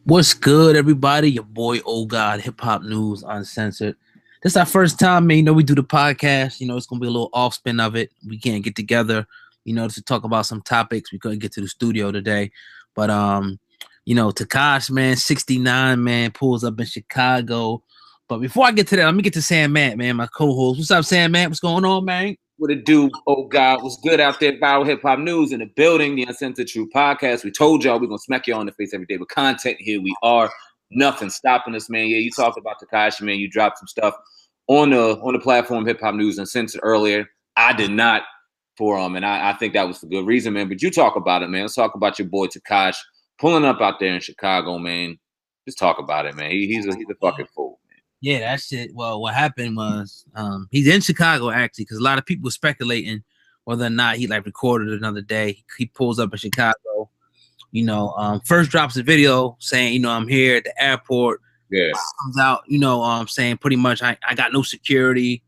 What's good, everybody? Your boy, Oh God, Hip Hop News Uncensored. This is our first time, man. We do the podcast. It's gonna be a little off spin of it. We can't get together, to talk about some topics. We couldn't get to the studio today, but Tekashi, man, 69, man, pulls up in Chicago. But before I get to that, let me get to SamAnt, man, my co-host. What's up, SamAnt? What's going on, man? What it do? Oh God, what's good out there? Viral Hip Hop News in the building, the Uncensored True Podcast. We told y'all we're gonna smack y'all in the face every day with content. Here we are. Nothing stopping us, man. Yeah, you talked about Tekashi, man. You dropped some stuff on the platform Hip Hop News Uncensored earlier. I did not for and I think that was for good reason, man. But you talk about it, man. Let's talk about your boy Tekashi pulling up out there in Chicago, man. Just talk about it, man. He's a fucking fool. Yeah, that shit. Well, what happened was he's in Chicago actually, because a lot of people were speculating whether or not he recorded another day. He pulls up in Chicago, first drops a video saying, I'm here at the airport. Yeah, comes out, saying pretty much I got no security.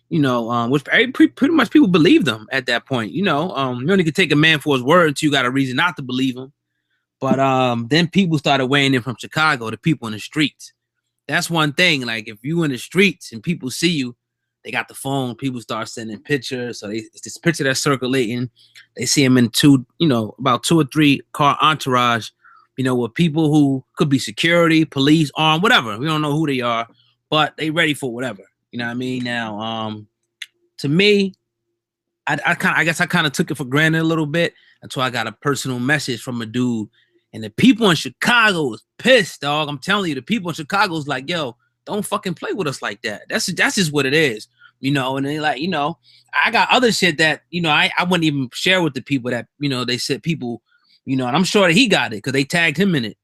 Which pretty much people believed him at that point. You only could take a man for his word until you got a reason not to believe him. But then people started weighing in from Chicago, the people in the streets. That's one thing. Like if you in the streets and people see you, they got the phone. People start sending pictures. So it's this picture that's circulating. They see him in about 2 or 3 car entourage. With people who could be security, police, armed, whatever. We don't know who they are, but they ready for whatever. You know what I mean? Now, to me, I guess I kind of took it for granted a little bit until I got a personal message from a dude. And the people in Chicago was pissed, dog. I'm telling you, the people in Chicago was like, yo, don't fucking play with us like that. That's just what it is, and they I got other shit that, I wouldn't even share with the people that, they said people, and I'm sure that he got it because they tagged him in it.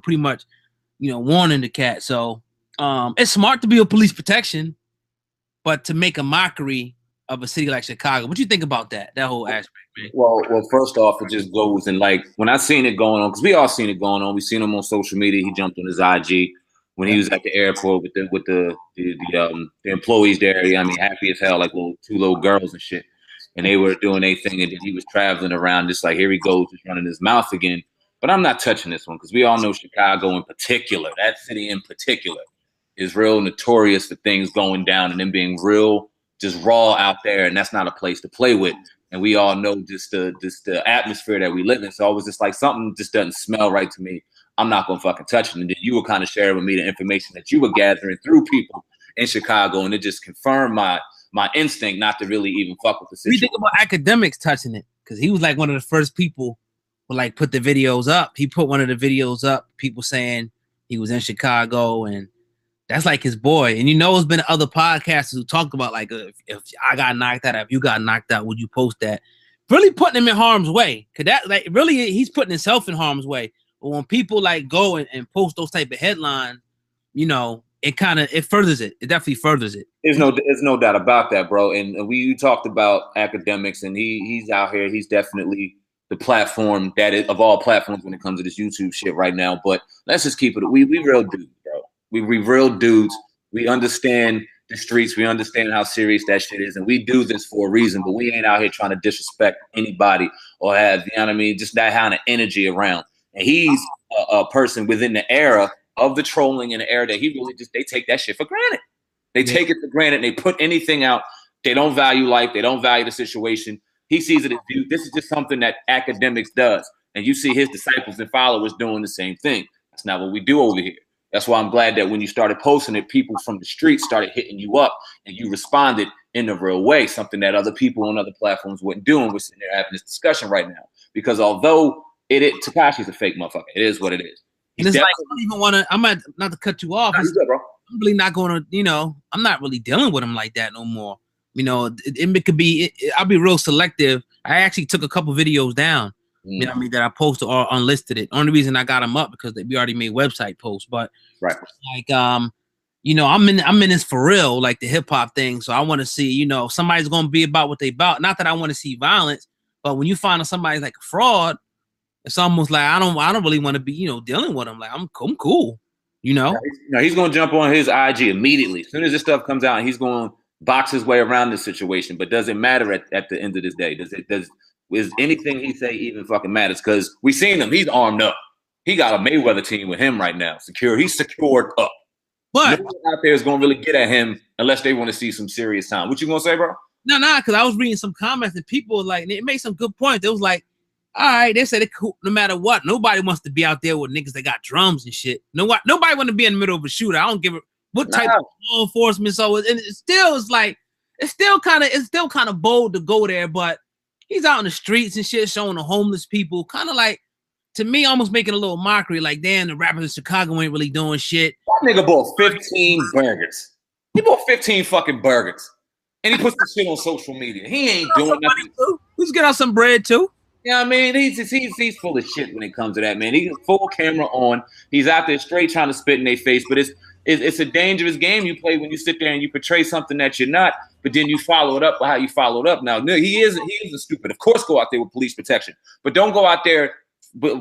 Pretty much, warning the cat. So it's smart to be a police protection, but to make a mockery of a city like Chicago. What do you think about that whole aspect, man? Well, first off, it just goes and when I seen it going on, because we all seen it going on. We seen him on social media. He jumped on his IG when he was at the airport with the employees there. I mean, happy as hell, like two little girls and shit, and they were doing their thing, and then he was traveling around, just like here he goes, just running his mouth again. But I'm not touching this one because we all know Chicago in particular, that city in particular, is real notorious for things going down and them being real. Just raw out there, and that's not a place to play with. And we all know just the atmosphere that we live in. So I was just like, something just doesn't smell right to me. I'm not gonna fucking touch it. And then you were kind of sharing with me the information that you were gathering through people in Chicago, and it just confirmed my instinct not to really even fuck with the situation. We think about academics touching it because he was like one of the first people who put the videos up. He put one of the videos up, people saying he was in Chicago and that's like his boy. And there's been other podcasters who talked about if I got knocked out, if you got knocked out, would you post that? Really putting him in harm's way. Cause that really he's putting himself in harm's way. But when people go and post those type of headlines, it furthers it. It definitely furthers it. There's no doubt about that, bro. And you talked about academics, and he's out here. He's definitely the platform that is of all platforms when it comes to this YouTube shit right now. But let's just keep it. We real dudes, bro. We real dudes. We understand the streets. We understand how serious that shit is. And we do this for a reason, but we ain't out here trying to disrespect anybody or have, just that kind of energy around. And he's a person within the era of the trolling and the era that he really they take that shit for granted. They take it for granted. They put anything out. They don't value life. They don't value the situation. He sees it as, dude, this is just something that academics does. And you see his disciples and followers doing the same thing. That's not what we do over here. That's why I'm glad that when you started posting it, people from the streets started hitting you up and you responded in a real way, something that other people on other platforms wouldn't do. And we're sitting there having this discussion right now. Because although Tekashi's a fake motherfucker, it is what it is. And it's I don't even want to, not to cut you off. Good, bro. I'm really not going to, I'm not really dealing with him like that no more. It could be, I'll be real selective. I actually took a couple videos down. That I posted or unlisted it. Only reason I got them up because we already made website posts. But right, I'm in this for real, like the hip hop thing. So I want to see, somebody's gonna be about what they about. Not that I want to see violence, but when you find out somebody's like a fraud, it's almost like I don't really want to be, dealing with them. Like I'm cool, No, he's gonna jump on his IG immediately as soon as this stuff comes out. He's going to box his way around this situation. But does it matter at the end of this day? Is anything he say even fucking matters? Because we seen him. He's armed up. He got a Mayweather team with him right now. Secure. He's secured up. But no one out there is going to really get at him unless they want to see some serious time. What you going to say, bro? No, because I was reading some comments and people were like, it made some good points. It was like, all right, they said it cool, no matter what. Nobody wants to be out there with niggas that got drums and shit. Nobody want to be in the middle of a shooter. I don't give a what type of law enforcement. So and it's still kind of bold to go there, but he's out in the streets and shit, showing the homeless people, kind of like, to me, almost making a little mockery, like, damn, the rappers in Chicago ain't really doing shit. That nigga bought 15 burgers. He bought 15 fucking burgers. And he puts the shit on social media. He ain't doing nothing. He's getting out some bread too. Yeah, I mean, he's full of shit when it comes to that, man. He's full camera on. He's out there straight trying to spit in their face, but it's a dangerous game you play when you sit there and you portray something that you're not, but then you follow it up by how you followed up. Now, no, he isn't stupid. Of course, go out there with police protection, but don't go out there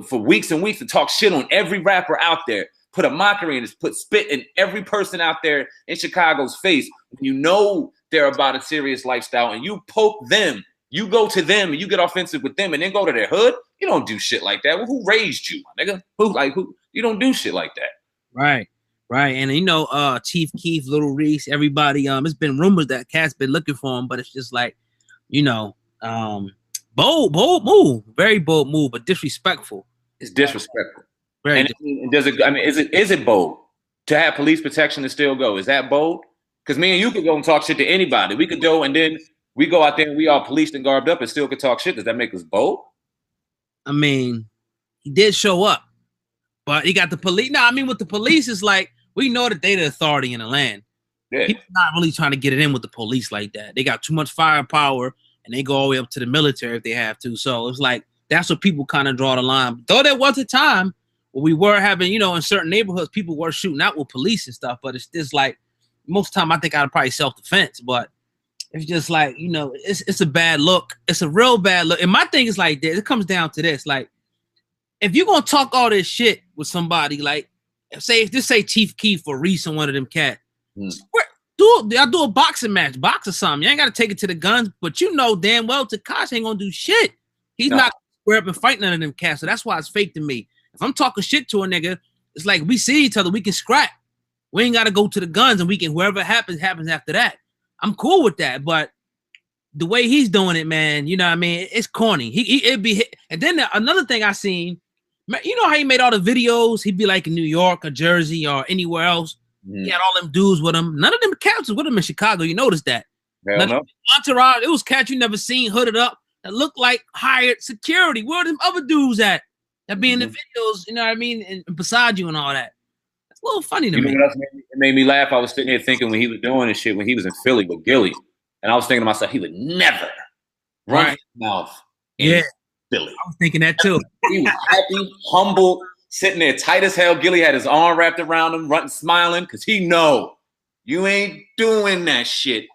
for weeks and weeks to talk shit on every rapper out there. Put a mockery and put spit in every person out there in Chicago's face. When you know they're about a serious lifestyle and you poke them, you go to them and you get offensive with them and then go to their hood. You don't do shit like that. Well, who raised you, nigga? Who? You don't do shit like that. Right. And you know, Chief Keef, Little Reese, everybody. It's been rumors that Cat's been looking for him, but it's just like, you know, bold move, very bold move, but disrespectful. It's disrespectful. And does it? I mean, is it bold to have police protection and still go? Is that bold? Because me and you could go and talk shit to anybody. We could go and then we go out there and we all policed and garbed up and still could talk shit. Does that make us bold? I mean, he did show up, but he got the police. No, I mean, with the police, it's like, we know that they're the authority in the land. Yeah. He's not really trying to get it in with the police like that. They got too much firepower and they go all the way up to the military if they have to. So it's like, that's what people kind of draw the line. Though there was a time where we were having, you know, in certain neighborhoods, people were shooting out with police and stuff, but it's just like, most of the time I think I'd probably self-defense, but it's just like, you know, it's a bad look. It's a real bad look. And my thing is like this, it comes down to this. Like, if you're going to talk all this shit with somebody, like, say Chief Keef or Reese and one of them cat, I'll do a boxing match, box or something. You ain't got to take it to the guns, but you know damn well Tekashi ain't going to do shit. He's not going to square up and fight none of them cats, so that's why it's fake to me. If I'm talking shit to a nigga, it's like we see each other, we can scrap. We ain't got to go to the guns, and we can, whoever happens after that. I'm cool with that, but the way he's doing it, man, you know what I mean? It's corny. It'd be hit. And then another thing I seen, you know how he made all the videos? He'd be like in New York or Jersey or anywhere else. He had all them dudes with him. None of them cats was with him in Chicago. You noticed that? Entourage, it was cats you never seen hooded up that looked like hired security. Where are them other dudes at? That be in the videos, you know what I mean? And beside you and all that. It's a little funny to me. It made me laugh. I was sitting there thinking when he was doing this shit, when he was in Philly with Gilly. And I was thinking to myself, he would never run his mouth in Philly. I was thinking that too. He was happy, humble, sitting there tight as hell. Gilly had his arm wrapped around him, running, smiling, because he know you ain't doing that shit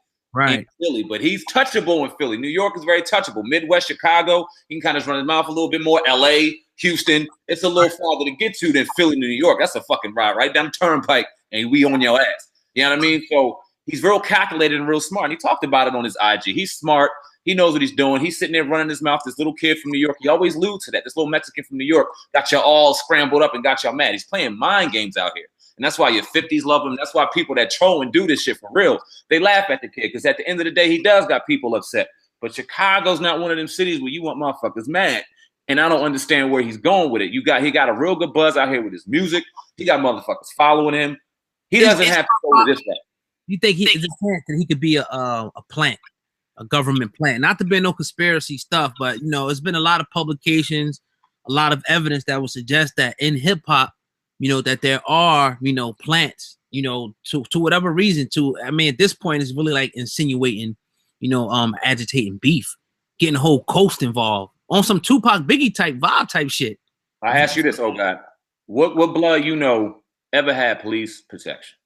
in Philly. But he's touchable in Philly. New York is very touchable. Midwest, Chicago, he can kind of run his mouth a little bit more. LA, Houston, it's a little farther to get to than Philly, New York. That's a fucking ride right down the turnpike, and we on your ass. You know what I mean? So he's real calculated and real smart. And he talked about it on his IG. He's smart. He knows what he's doing. He's sitting there running his mouth. This little kid from New York, he always alludes to that. This little Mexican from New York got you all scrambled up and got y'all mad. He's playing mind games out here. And that's why your 50s love him. That's why people that troll and do this shit for real, they laugh at the kid. Because at the end of the day, he does got people upset. But Chicago's not one of them cities where you want motherfuckers mad. And I don't understand where he's going with it. He got a real good buzz out here with his music. He got motherfuckers following him. He doesn't have to go to this way. You think he could be a plant, a government plant? Not to be no conspiracy stuff, but you know, it's been a lot of publications, a lot of evidence that would suggest that in hip hop, you know, that there are, you know, plants, you know, to whatever reason. I mean, at this point, it's really like insinuating, you know, agitating beef, getting the whole coast involved on some Tupac Biggie type vibe type shit. I ask you this, oh God, what blood you know ever had police protection?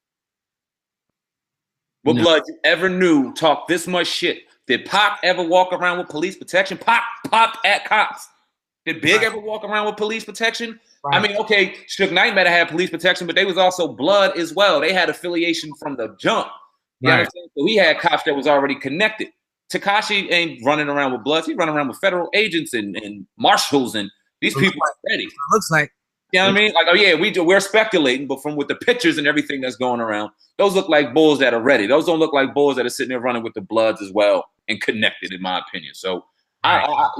What blood you ever knew talk this much shit? Did Pop ever walk around with police protection? Pop at cops. Did Big ever walk around with police protection? I mean, okay, Suge Knight might have had police protection, but they was also blood as well. They had affiliation from the jump. You understand? So he had cops that was already connected. Tekashi ain't running around with bloods. He's running around with federal agents and marshals, and these people are ready. Looks like. You know what I mean? Like, oh yeah, we're speculating, but from with the pictures and everything that's going around, those look like bulls that are ready. Those don't look like bulls that are sitting there running with the Bloods as well and connected, in my opinion. So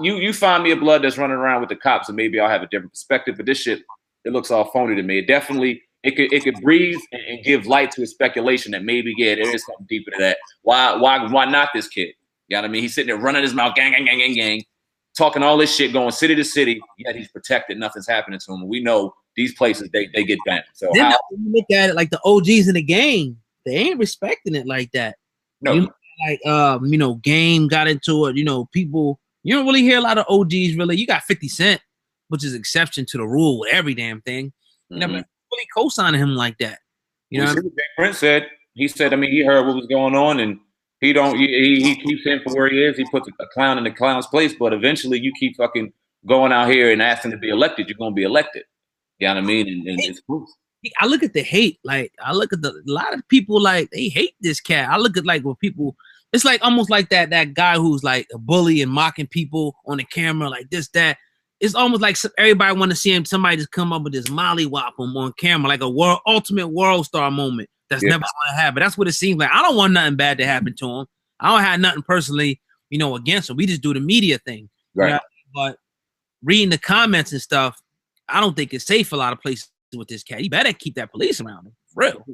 you find me a Blood that's running around with the cops, and maybe I'll have a different perspective. But this shit, it looks all phony to me. It definitely it could breathe and give light to a speculation that maybe there is something deeper to that. Why not this kid? You know what I mean? He's sitting there running his mouth, gang, gang, gang, gang, gang, talking all this shit, going city to city. Yet he's protected. Nothing's happening to him. And we know these places they get banned. So then when you look at it like the OGs in the game, they ain't respecting it like that. No, like Game got into it. People. You don't really hear a lot of OGs. Really, you got 50 Cent, which is exception to the rule with every damn thing. Really co-signing him like that. What Prince said. He said, I mean, he heard what was going on, and he keeps him for where he is. He puts a clown in the clown's place, but eventually you keep fucking going out here and asking to be elected, you're gonna be elected. You know what I mean? And it's proof. I look at the hate. Like I look at a lot of people like they hate this cat. I look at like what people. It's like almost like that guy who's like a bully and mocking people on the camera, like this, that. It's almost like everybody want to see him. Somebody just come up with this mollywop him on camera, like a ultimate world star moment that's never going to happen. That's what it seems like. I don't want nothing bad to happen to him. I don't have nothing personally, against him. We just do the media thing, right? But reading the comments and stuff, I don't think it's safe for a lot of places with this cat. You better keep that police around him, for real.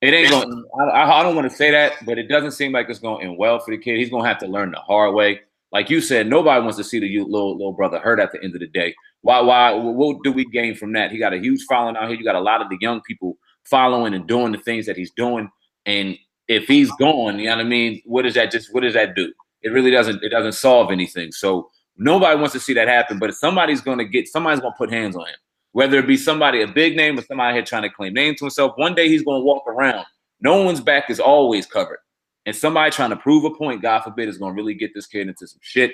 It ain't going. I don't want to say that, but it doesn't seem like it's going to end well for the kid. He's going to have to learn the hard way. Like you said, nobody wants to see the little brother hurt at the end of the day. Why? What do we gain from that? He got a huge following out here. You got a lot of the young people following and doing the things that he's doing. And if he's gone, you know what I mean? What does that do? It really doesn't. It doesn't solve anything. So nobody wants to see that happen. But if somebody's going to put hands on him, whether it be somebody a big name or somebody here trying to claim name to himself. One day he's going to walk around. No one's back is always covered. And somebody trying to prove a point, God forbid, is going to really get this kid into some shit.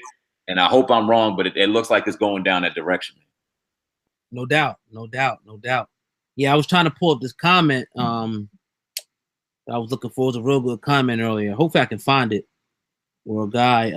And I hope I'm wrong, but it looks like it's going down that direction. No doubt. Yeah, I was trying to pull up this comment. I was looking for. It was a real good comment earlier. Hopefully I can find it. Or a guy.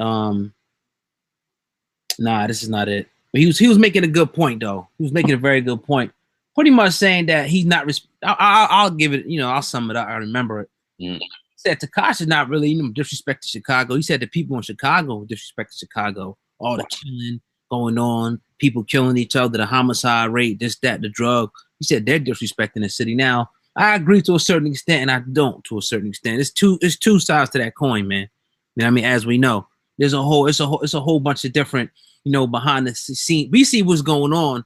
Nah, this is not it. But he was making a good point, though. He was making a very good point. Pretty much saying that he's not. I'll give it. I'll sum it up. I remember it. He said Tekashi not really disrespect to Chicago. He said the people in Chicago disrespect Chicago. All the killing going on, people killing each other, the homicide rate, this, that, the drug. He said they're disrespecting the city. Now, I agree to a certain extent, and I don't to a certain extent. It's two sides to that coin, man. You know what I mean? As we know, there's a whole bunch of different, behind the scene. We see what's going on,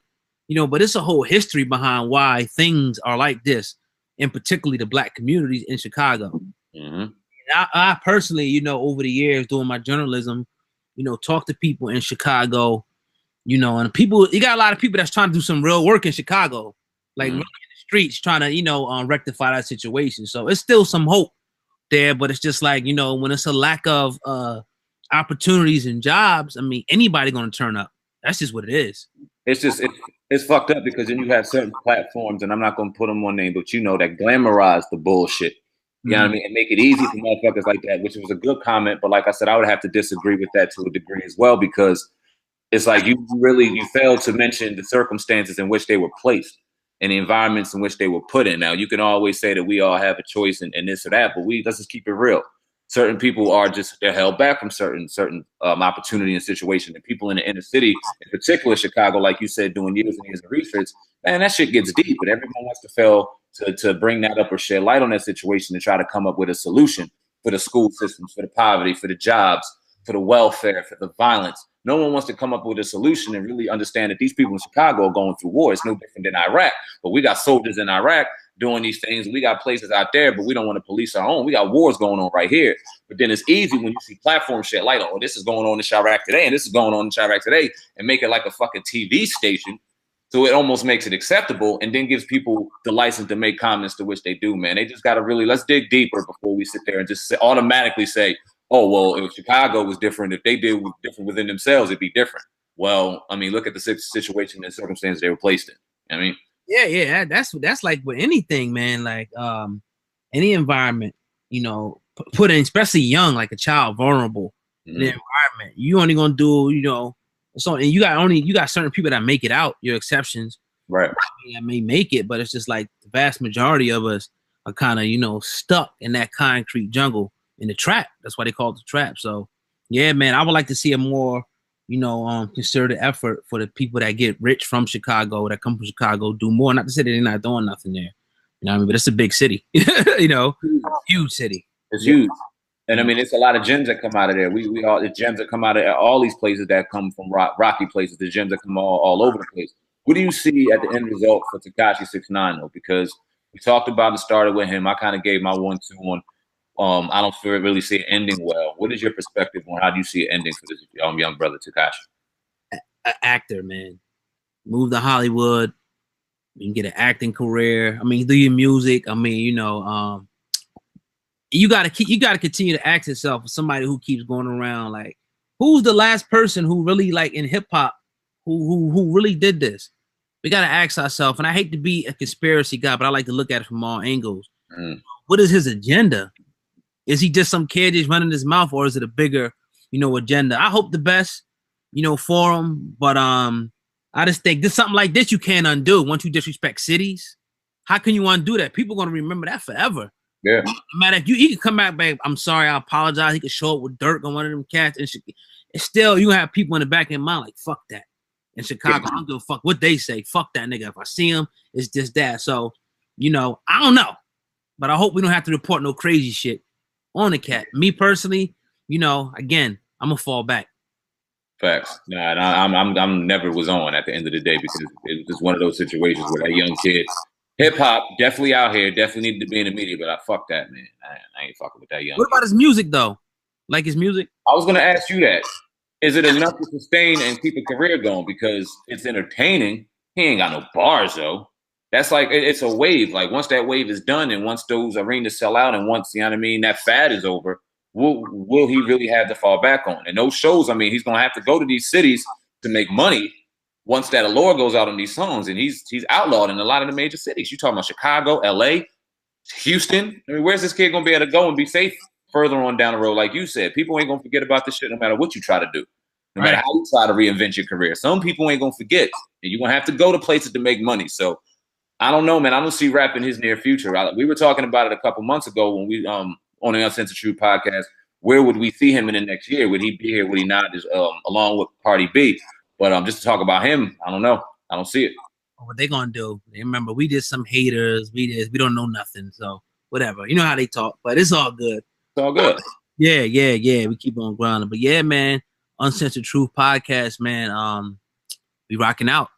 but it's a whole history behind why things are like this, and particularly the Black communities in Chicago. Mm-hmm. I personally, over the years doing my journalism, talk to people in Chicago, and people, you got a lot of people that's trying to do some real work in Chicago, like really in the streets, trying to, rectify that situation. So it's still some hope there, but it's just like, when it's a lack of opportunities and jobs, I mean, anybody going to turn up. That's just what it is. It's fucked up because then you have certain platforms, and I'm not going to put them on name, but that glamorize the bullshit. You know what I mean? And make it easy for motherfuckers like that, which was a good comment. But like I said, I would have to disagree with that to a degree as well, because it's like you failed to mention the circumstances in which they were placed and the environments in which they were put in. Now, you can always say that we all have a choice in this or that, but let's just keep it real. Certain people they're held back from certain opportunity and situation. And people in the inner city, in particular Chicago, like you said, doing years and years of research, man, that shit gets deep. But everyone wants to fail to bring that up or shed light on that situation and try to come up with a solution for the school systems, for the poverty, for the jobs, for the welfare, for the violence. No one wants to come up with a solution and really understand that these people in Chicago are going through war. It's no different than Iraq. But we got soldiers in Iraq doing these things. We got places out there, but we don't want to police our own. We got wars going on right here. But then it's easy when you see platforms shed light on, oh, this is going on in Chirac today, and this is going on in Chirac today, and make it like a fucking TV station. So it almost makes it acceptable and then gives people the license to make comments to which they do, man. They just got to really, let's dig deeper before we sit there and just automatically say, oh, well, if Chicago was different, if they did different within themselves, it'd be different. Well, I mean, look at the situation and circumstances they were placed in. I mean, yeah, that's like with anything, man. Like any environment, put in, especially young, like a child, vulnerable in the environment. You only gonna do, So, and you got certain people that make it out. Your exceptions, right? That may make it, but it's just like the vast majority of us are kind of stuck in that concrete jungle in the trap. That's why they call it the trap. So, yeah, man, I would like to see a more concerted effort for the people that get rich from Chicago, that come from Chicago, do more. Not to say that they're not doing nothing there, you know what I mean? But it's a big city, huge city. It's huge. And I mean, it's a lot of gems that come out of there. We all the gems that come out of all these places that come from rocky places. The gems that come all over the place. What do you see at the end result for Tekashi 6ix9ine though? Because we talked about and started with him. I kind of gave my 1-2 on. I don't really see it ending well. What is your perspective on how do you see it ending for this young brother Tekashi? Actor, man, move to Hollywood. You can get an acting career. I mean, do your music. I mean, you gotta continue to ask yourself for somebody who keeps going around like, who's the last person who really like in hip hop who really did this? We gotta ask ourselves, and I hate to be a conspiracy guy, but I like to look at it from all angles. What is his agenda? Is he just some kid just running his mouth, or is it a bigger, agenda? I hope the best, for him, but I just think this something like this you can't undo once you disrespect cities. How can you undo that? People are gonna remember that forever. Yeah. No matter if he can come back, babe. I'm sorry, I apologize. He could show up with Dirk on one of them cats, and it's still you have people in the back of their mind like fuck that. In Chicago, I don't give a fuck what they say. Fuck that nigga. If I see him, it's just that. So, I don't know, but I hope we don't have to report no crazy shit on the cat. Me personally, again, I'm gonna fall back. Facts. Nah, I'm never was on at the end of the day because it was just one of those situations where that young kid, hip hop, definitely out here, definitely needed to be in the media, but I fuck that, man. I ain't fucking with that young. What about his music though? Like his music? I was gonna ask you that. Is it enough to sustain and keep a career going? Because it's entertaining. He ain't got no bars though. That's like it's a wave. Like once that wave is done, and once those arenas sell out, and once that fad is over, will he really have to fall back on? And those shows, I mean, he's gonna have to go to these cities to make money. Once that allure goes out on these songs, and he's outlawed in a lot of the major cities. You talking about Chicago, LA, Houston? I mean, where's this kid gonna be able to go and be safe further on down the road? Like you said, people ain't gonna forget about this shit no matter what you try to do. No matter how you try to reinvent your career. Some people ain't gonna forget. And you're gonna have to go to places to make money. So I don't know, man. I don't see rap in his near future. We were talking about it a couple months ago when we on the Uncensored podcast. Where would we see him in the next year? Would he be here? Would he not? Along with Cardi B. But just to talk about him, I don't know. I don't see it. What they gonna do? Remember, we did some haters. We don't know nothing. So whatever. You know how they talk, but it's all good. It's all good. Yeah. We keep on grinding. But yeah, man. Uncensored Truth podcast, man. We rocking out.